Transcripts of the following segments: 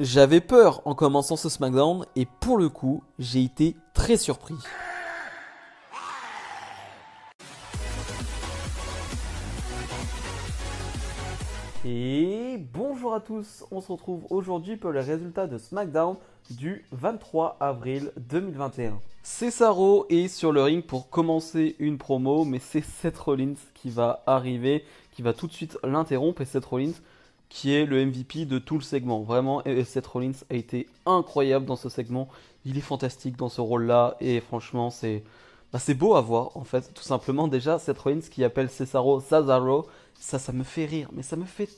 J'avais peur en commençant ce SmackDown et pour le coup, j'ai été très surpris. Et bonjour à tous, on se retrouve aujourd'hui pour les résultats de SmackDown du 23 avril 2021. Cesaro est sur le ring pour commencer une promo, mais c'est Seth Rollins qui va arriver, qui va tout de suite l'interrompre, et Seth Rollins qui est le MVP de tout le segment. Vraiment, et Seth Rollins a été incroyable dans ce segment, il est fantastique dans ce rôle-là, et franchement c'est beau à voir en fait, tout simplement. Déjà, Seth Rollins qui appelle Cesaro Cesaro, ça me fait rire, mais ça me fait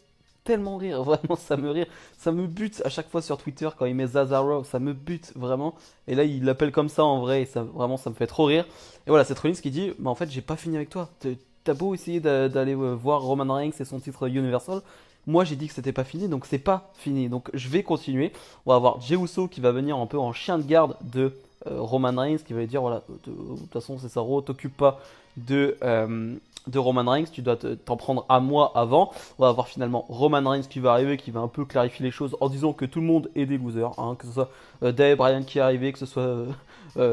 tellement rire, vraiment ça me bute à chaque fois sur Twitter quand il met Cesaro, ça me bute vraiment. Et là il l'appelle comme ça en vrai, et ça vraiment ça me fait trop rire. Et voilà, Seth Rollins qui dit, bah en fait j'ai pas fini avec toi. T'as beau essayer d'aller voir Roman Reigns et son titre Universal, moi j'ai dit que c'était pas fini, donc c'est pas fini. Donc je vais continuer. On va avoir Jey Uso qui va venir un peu en chien de garde de Roman Reigns, qui va lui dire voilà, de toute façon Cesaro, t'occupe pas de Roman Reigns, tu dois t'en prendre à moi avant. On va avoir finalement Roman Reigns qui va arriver, qui va un peu clarifier les choses en disant que tout le monde est des losers, hein, que ce soit Dave Bryan qui est arrivé, que ce soit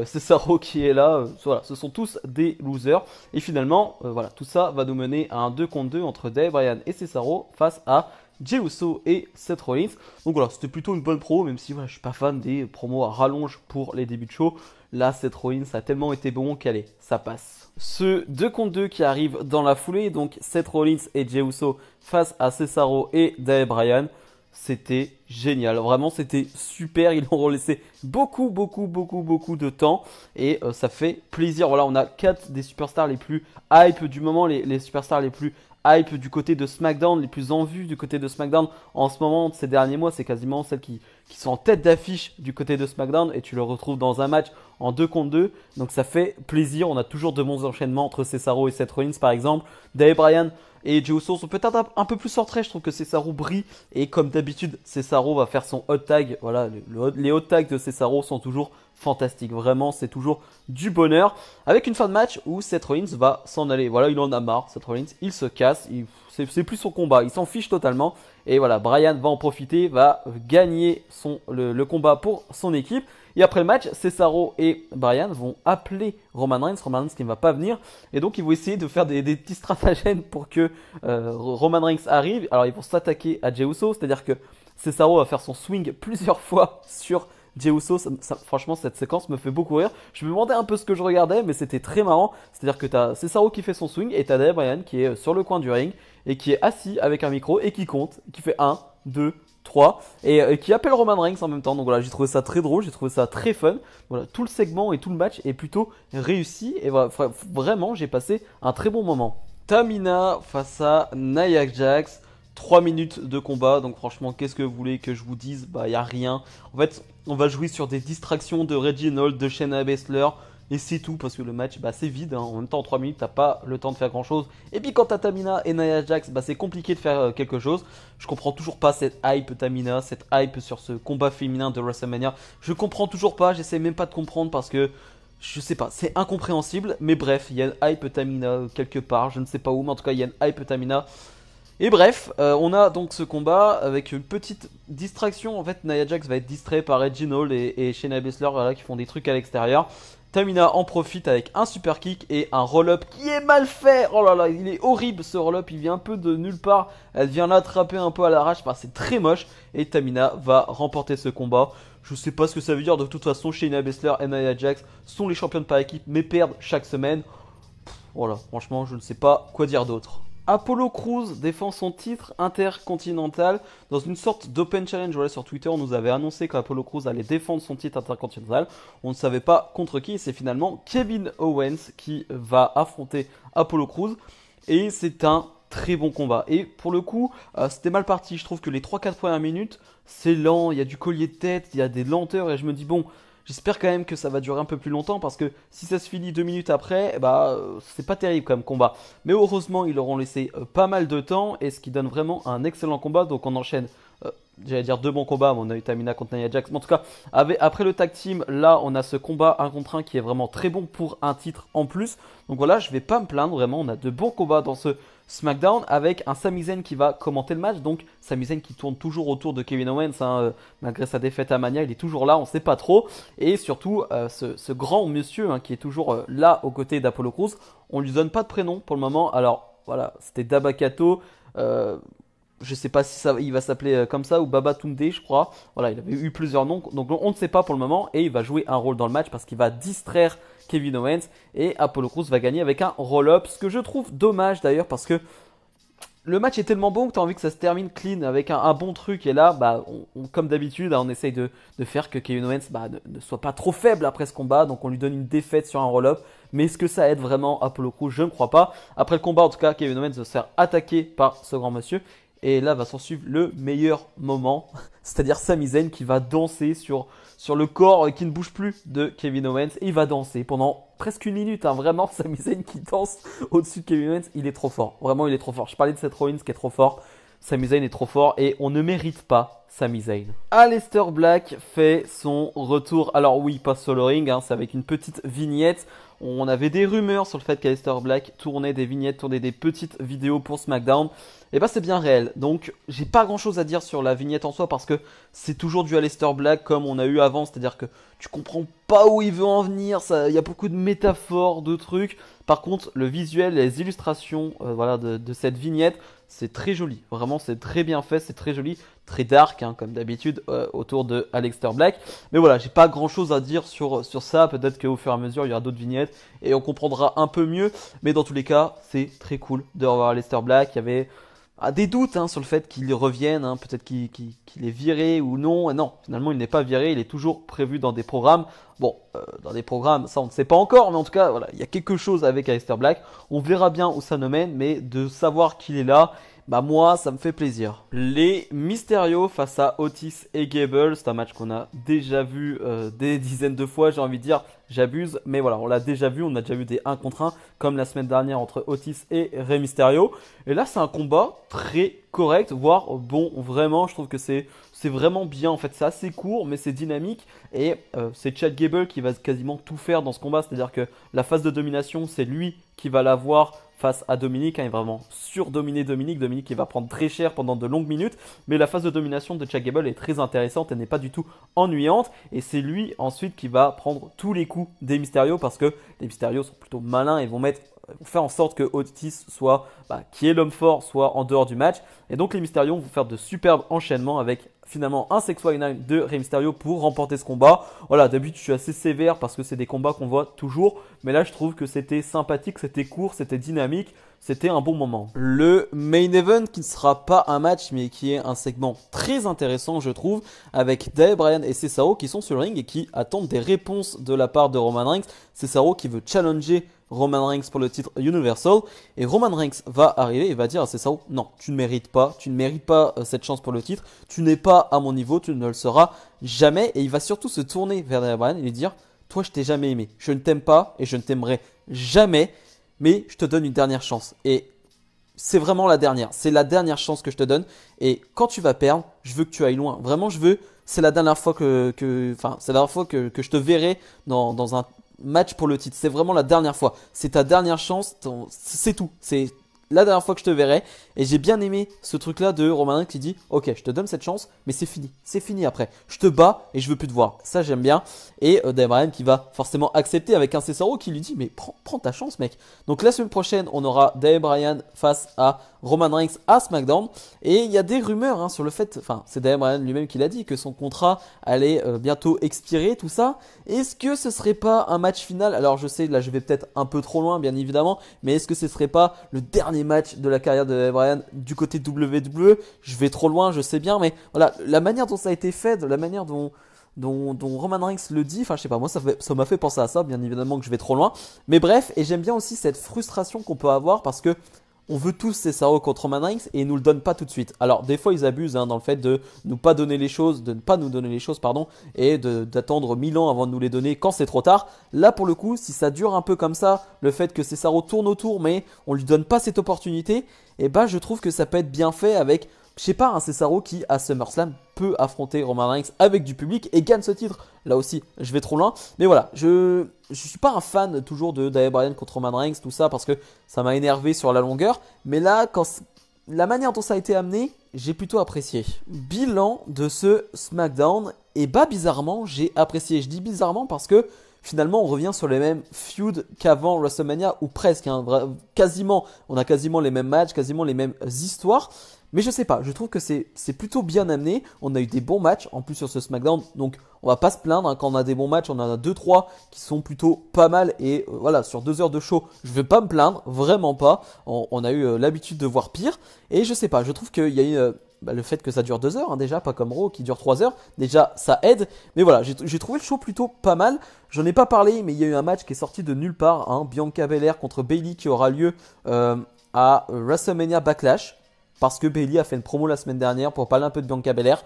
Cesaro qui est là, voilà, ce sont tous des losers. Et finalement, voilà, tout ça va nous mener à un 2 contre 2 entre Dave Bryan et Cesaro face à Jey Uso et Seth Rollins. Donc voilà, c'était plutôt une bonne pro, même si voilà, je suis pas fan des promos à rallonge pour les débuts de show. Là, Seth Rollins a tellement été bon qu'allez, ça passe. Ce 2 contre 2 qui arrive dans la foulée, donc Seth Rollins et Jey Uso face à Cesaro et Dave Bryan, c'était génial. Vraiment, c'était super. Ils ont laissé beaucoup de temps et ça fait plaisir. Voilà, on a 4 des superstars les plus hype du moment, les superstars les plus hype du côté de SmackDown, les plus en vue du côté de SmackDown en ce moment, ces derniers mois. C'est quasiment celles qui sont en tête d'affiche du côté de SmackDown, et tu le retrouves dans un match en 2 contre 2. Donc ça fait plaisir. On a toujours de bons enchaînements entre Cesaro et Seth Rollins par exemple. Dave Bryan et Jey Uso sont peut-être un peu plus centrés. Je trouve que Cesaro brille. Et comme d'habitude, Cesaro va faire son hot tag. Voilà, les hot tags de Cesaro sont toujours fantastiques. Vraiment, c'est toujours du bonheur. Avec une fin de match où Seth Rollins va s'en aller. Voilà, il en a marre. Seth Rollins, il se casse. C'est plus son combat. Il s'en fiche totalement. Et voilà, Bryan va en profiter, va gagner le combat pour son équipe. Et après le match, Cesaro et Bryan vont appeler Roman Reigns. Roman Reigns qui ne va pas venir. Et donc ils vont essayer de faire des petits stratagèmes pour que Roman Reigns arrive. Alors ils vont s'attaquer à Jey Uso. C'est-à-dire que Cesaro va faire son swing plusieurs fois sur Jey Uso. Franchement, cette séquence me fait beaucoup rire. Je me demandais un peu ce que je regardais, mais c'était très marrant. C'est-à-dire que tu as Cesaro qui fait son swing et tu as Daniel Bryan qui est sur le coin du ring et qui est assis avec un micro et qui compte, qui fait 1, 2, 3 et qui appelle Roman Reigns en même temps. Donc voilà, j'ai trouvé ça très drôle, j'ai trouvé ça très fun. Voilà, tout le segment et tout le match est plutôt réussi et voilà, vraiment j'ai passé un très bon moment. Tamina face à Nia Jax, 3 minutes de combat. Donc franchement, qu'est-ce que vous voulez que je vous dise? Bah y a rien. En fait, on va jouer sur des distractions de Reginald, de Shayna Baszler. Et c'est tout, parce que le match, bah, c'est vide, hein. En même temps, en 3 minutes, t'as pas le temps de faire grand chose. Et puis quand t'as Tamina et Nia Jax, bah, c'est compliqué de faire quelque chose. Je comprends toujours pas cette hype Tamina, cette hype sur ce combat féminin de WrestleMania. Je comprends toujours pas, j'essaie même pas de comprendre parce que je sais pas, c'est incompréhensible. Mais bref, il y a une hype Tamina quelque part, je ne sais pas où, mais en tout cas, il y a une hype Tamina. Et bref, on a donc ce combat avec une petite distraction. En fait, Nia Jax va être distrait par Reginald et Shayna Baszler, voilà, qui font des trucs à l'extérieur. Tamina en profite avec un super kick et un roll-up qui est mal fait. Oh là là, il est horrible ce roll-up, il vient un peu de nulle part. Elle vient l'attraper un peu à l'arrache, enfin, c'est très moche. Et Tamina va remporter ce combat. Je sais pas ce que ça veut dire, de toute façon, Shayna Baszler et Nia Jax sont les championnes par équipe, mais perdent chaque semaine. Voilà, franchement, je ne sais pas quoi dire d'autre. Apollo Crews défend son titre intercontinental dans une sorte d'open challenge. Voilà, sur Twitter, on nous avait annoncé qu'Apollo Crews allait défendre son titre intercontinental. On ne savait pas contre qui. C'est finalement Kevin Owens qui va affronter Apollo Crews. Et c'est un très bon combat. Et pour le coup, c'était mal parti. Je trouve que les 3-4 premières minutes, c'est lent. Il y a du collier de tête, il y a des lenteurs. Et je me dis, bon, j'espère quand même que ça va durer un peu plus longtemps parce que si ça se finit 2 minutes après, bah c'est pas terrible comme combat. Mais heureusement, ils leur ont laissé pas mal de temps et ce qui donne vraiment un excellent combat. Donc on enchaîne J'allais dire deux bons combats, mais on a eu Tamina contre Nia Jax. Mais en tout cas, après le tag team, là, on a ce combat 1 contre 1 qui est vraiment très bon pour un titre en plus. Donc voilà, je vais pas me plaindre, vraiment. On a de bons combats dans ce SmackDown avec un Sami Zayn qui va commenter le match. Donc Sami Zayn qui tourne toujours autour de Kevin Owens, hein, malgré sa défaite à Mania, il est toujours là, on sait pas trop. Et surtout, ce grand monsieur hein, qui est toujours là aux côtés d'Apollo Crews, on lui donne pas de prénom pour le moment. Alors voilà, c'était Dabakato. Je sais pas si il va s'appeler comme ça ou Baba Tunde, je crois. Voilà, il avait eu plusieurs noms, donc on ne sait pas pour le moment. Et il va jouer un rôle dans le match parce qu'il va distraire Kevin Owens. Et Apollo Crews va gagner avec un roll-up. Ce que je trouve dommage d'ailleurs parce que le match est tellement bon que tu as envie que ça se termine clean avec un bon truc. Et là, bah, comme d'habitude, hein, on essaye de faire que Kevin Owens bah, ne soit pas trop faible après ce combat. Donc on lui donne une défaite sur un roll-up. Mais est-ce que ça aide vraiment Apollo Crews? Je ne crois pas. Après le combat, en tout cas, Kevin Owens va se faire attaquer par ce grand monsieur. Et là va s'en suivre le meilleur moment, c'est-à-dire Sami Zayn qui va danser sur le corps qui ne bouge plus de Kevin Owens. Et il va danser pendant presque une minute, hein. Vraiment Sami Zayn qui danse au-dessus de Kevin Owens, il est trop fort. Vraiment il est trop fort. Je parlais de Seth Rollins qui est trop fort. Sami Zayn est trop fort et on ne mérite pas Sami Zayn. Aleister Black fait son retour. Alors oui, pas sur le ring, hein, c'est avec une petite vignette. On avait des rumeurs sur le fait qu'Aleister Black tournait des vignettes, tournait des petites vidéos pour SmackDown. Et bah c'est bien réel. Donc j'ai pas grand chose à dire sur la vignette en soi parce que c'est toujours du Aleister Black comme on a eu avant. C'est-à-dire que tu comprends pas où il veut en venir. Il y a beaucoup de métaphores, de trucs. Par contre, le visuel, les illustrations voilà, de cette vignette, c'est très joli. Vraiment, c'est très bien fait, c'est très joli. Très dark, hein, comme d'habitude, autour de Aleister Black. Mais voilà, j'ai pas grand chose à dire sur ça. Peut-être qu'au fur et à mesure, il y aura d'autres vignettes et on comprendra un peu mieux. Mais dans tous les cas, c'est très cool de revoir Aleister Black. Il y avait des doutes hein, sur le fait qu'il revienne, hein, peut-être qu'il est viré ou non. Et non, finalement il n'est pas viré, il est toujours prévu dans des programmes. Bon, dans des programmes, ça on ne sait pas encore, mais en tout cas, voilà, il y a quelque chose avec Aleister Black. On verra bien où ça nous mène, mais de savoir qu'il est là, bah moi ça me fait plaisir. Les Mysterio face à Otis et Gable, c'est un match qu'on a déjà vu des dizaines de fois, j'ai envie de dire, j'abuse, mais voilà, on l'a déjà vu, on a déjà vu des 1 contre 1, comme la semaine dernière entre Otis et Rey Mysterio. Et là c'est un combat très correct, voire bon, vraiment, je trouve que c'est vraiment bien en fait, c'est assez court mais c'est dynamique et c'est Chad Gable qui va quasiment tout faire dans ce combat, c'est-à-dire que la phase de domination c'est lui qui va l'avoir face à Dominique, hein, il va vraiment surdominer Dominique qui va prendre très cher pendant de longues minutes, mais la phase de domination de Chad Gable est très intéressante, elle n'est pas du tout ennuyante et c'est lui ensuite qui va prendre tous les coups des Mysterio parce que les Mysterio sont plutôt malins et vont faire en sorte que Otis soit, qui est l'homme fort, soit en dehors du match. Et donc les Mysterio vont faire de superbes enchaînements avec finalement un 619 de Rey Mysterio pour remporter ce combat. Voilà, d'habitude je suis assez sévère parce que c'est des combats qu'on voit toujours. Mais là je trouve que c'était sympathique, c'était court, c'était dynamique. C'était un bon moment. Le main event qui ne sera pas un match mais qui est un segment très intéressant je trouve. Avec Daniel Bryan et Cesaro qui sont sur le ring et qui attendent des réponses de la part de Roman Reigns. Cesaro qui veut challenger Roman Reigns pour le titre Universal et Roman Reigns va arriver et va dire à Cesaro non, tu ne mérites pas cette chance pour le titre, tu n'es pas à mon niveau, tu ne le seras jamais et il va surtout se tourner vers Daniel Bryan et lui dire toi je t'ai jamais aimé, je ne t'aime pas et je ne t'aimerai jamais mais je te donne une dernière chance et c'est vraiment la dernière, c'est la dernière chance que je te donne et quand tu vas perdre, je veux que tu ailles loin, vraiment c'est la dernière fois que je te verrai dans un match pour le titre. C'est vraiment la dernière fois. C'est ta dernière chance. C'est tout. C'est la dernière fois que je te verrai. Et j'ai bien aimé ce truc-là de Roman Reigns qui dit ok, je te donne cette chance, mais c'est fini. C'est fini après. Je te bats et je veux plus te voir. Ça, j'aime bien. Et Daniel Bryan qui va forcément accepter avec un Cesaro qui lui dit mais prends ta chance, mec. Donc la semaine prochaine, on aura Daniel Bryan face à Roman Reigns à SmackDown. Et il y a des rumeurs sur le fait, enfin, c'est Daniel Bryan lui-même qui l'a dit, que son contrat allait bientôt expirer, tout ça. Est-ce que ce serait pas un match final? Alors je sais, là je vais peut-être un peu trop loin, bien évidemment, mais est-ce que ce serait pas le dernier match de la carrière de Daniel Bryan du côté WWE? Je vais trop loin, je sais bien, mais voilà, la manière dont ça a été fait, de la manière dont Roman Reigns le dit, enfin je sais pas, moi ça m'a fait penser à ça, bien évidemment que je vais trop loin. Mais bref, et j'aime bien aussi cette frustration qu'on peut avoir parce que on veut tous Cesaro contre Roman Reigns et ils nous le donnent pas tout de suite. Alors des fois ils abusent dans le fait de ne pas donner les choses, de ne pas nous donner les choses, pardon, et d'attendre 1000 ans avant de nous les donner quand c'est trop tard. Là pour le coup, si ça dure un peu comme ça, le fait que Cesaro tourne autour mais on lui donne pas cette opportunité, et je trouve que ça peut être bien fait avec je sais pas, un Cesaro qui à SummerSlam peut affronter Roman Reigns avec du public et gagne ce titre. Là aussi, je vais trop loin. Mais voilà, je suis pas un fan toujours de Daniel Bryan contre Roman Reigns, tout ça, parce que ça m'a énervé sur la longueur. Mais là, la manière dont ça a été amené, j'ai plutôt apprécié. Bilan de ce SmackDown, et bah bizarrement, j'ai apprécié. Je dis bizarrement parce que finalement, on revient sur les mêmes feuds qu'avant WrestleMania, ou presque, hein, quasiment. On a quasiment les mêmes matchs, quasiment les mêmes histoires. Mais je sais pas, je trouve que c'est plutôt bien amené. On a eu des bons matchs en plus sur ce SmackDown. Donc on va pas se plaindre, hein. Quand on a des bons matchs, on en a 2-3 qui sont plutôt pas mal. Et voilà, sur 2 heures de show, je vais pas me plaindre, vraiment pas. On a eu l'habitude de voir pire. Et je sais pas, je trouve qu'il y a eu le fait que ça dure 2 heures, hein, déjà, pas comme Raw qui dure 3 heures. Déjà, ça aide. Mais voilà, j'ai trouvé le show plutôt pas mal. J'en ai pas parlé, mais il y a eu un match qui est sorti de nulle part, hein, Bianca Belair contre Bayley qui aura lieu à WrestleMania Backlash. Parce que Bayley a fait une promo la semaine dernière pour parler un peu de Bianca Belair.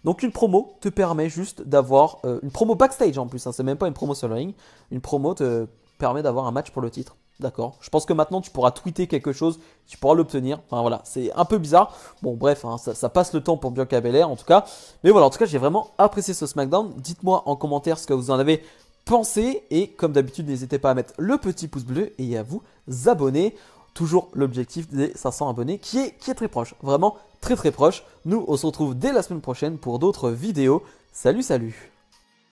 Donc une promo te permet juste d'avoir une promo backstage en plus, hein, c'est même pas une promo sur le ring. Une promo te permet d'avoir un match pour le titre. D'accord. Je pense que maintenant tu pourras tweeter quelque chose, tu pourras l'obtenir. Enfin voilà, c'est un peu bizarre. Bon bref, hein, ça passe le temps pour Bianca Belair en tout cas. Mais voilà, en tout cas j'ai vraiment apprécié ce SmackDown. Dites-moi en commentaire ce que vous en avez pensé. Et comme d'habitude, n'hésitez pas à mettre le petit pouce bleu et à vous abonner. Toujours l'objectif des 500 abonnés qui est très proche, vraiment très proche. Nous on se retrouve dès la semaine prochaine pour d'autres vidéos. Salut salut.